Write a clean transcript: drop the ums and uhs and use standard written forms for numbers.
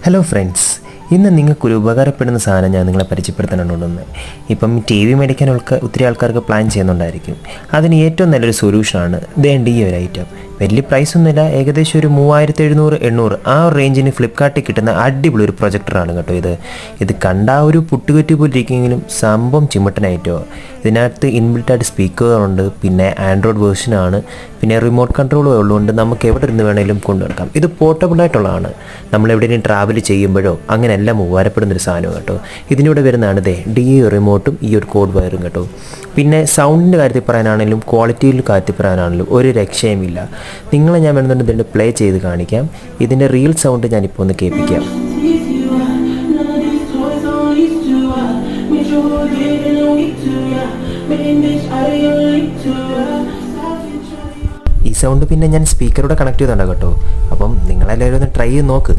Hello friends, ഇന്ന് നിങ്ങൾക്കൊരു ഉപകാരപ്പെടുന്ന സാധനം ഞാൻ നിങ്ങളെ പരിചയപ്പെടുത്താനുണ്ടെന്ന്. ഇപ്പം ടി വി മേടിക്കാൻ ഒത്തിരി ആൾക്കാർക്ക് പ്ലാൻ ചെയ്യുന്നുണ്ടായിരിക്കും. അതിന് ഏറ്റവും നല്ലൊരു സൊല്യൂഷനാണ് ഈ ഒരു ഐറ്റം. വലിയ പ്രൈസൊന്നുമില്ല, ഏകദേശം ഒരു 3700-800 ആ ഒരു റേഞ്ചിന് ഫ്ലിപ്കാർട്ടിൽ കിട്ടുന്ന അടിപൊളി ഒരു പ്രൊജക്ടറാണ് കേട്ടോ ഇത് കണ്ട ഒരു പുട്ടുകുറ്റി പോലെ ഇരിക്കുമെങ്കിലും സംഭവം ചിമ്മട്ടനായിട്ടോ. ഇതിനകത്ത് ഇൻബിൽട്ടായിട്ട് സ്പീക്കറുണ്ട്, പിന്നെ ആൻഡ്രോയിഡ് വേർഷനാണ്, പിന്നെ റിമോട്ട് കൺട്രോളും ഉള്ളതുകൊണ്ട് നമുക്ക് എവിടെ ഇരുന്ന് വേണമെങ്കിലും കൊണ്ടുനടക്കാം. ഇത് പോർട്ടബിളായിട്ടുള്ളതാണ്. നമ്മളെവിടെയെങ്കിലും ട്രാവൽ ചെയ്യുമ്പോഴോ അങ്ങനെയെല്ലാം ഉപകാരപ്പെടുന്നൊരു സാധനം കേട്ടോ. ഇതിലൂടെ വരുന്നതാണ് റിമോട്ടും ഈ ഒരു കോഡ് വയറും കേട്ടോ. പിന്നെ സൗണ്ടിൻ്റെ കാര്യത്തിൽ പറയാനാണെങ്കിലും ക്വാളിറ്റിയുടെ കാര്യത്തിൽ പറയാനാണെങ്കിലും ഒരു രക്ഷയുമില്ല. നിങ്ങളെ ഞാൻ വേണമെന്നുണ്ട് ഇതിൻ്റെ പ്ലേ ചെയ്ത് കാണിക്കാം. ഇതിൻ്റെ റിയൽ സൗണ്ട് ഞാനിപ്പോൾ ഒന്ന് കേൾപ്പിക്കാം. ഈ സൗണ്ട് പിന്നെ ഞാൻ സ്പീക്കറോടെ കണക്ട് ചെയ്തിട്ടുണ്ട് കേട്ടോ. അപ്പം നിങ്ങളെല്ലാവരും ഒന്ന് ട്രൈ ചെയ്ത് നോക്ക്.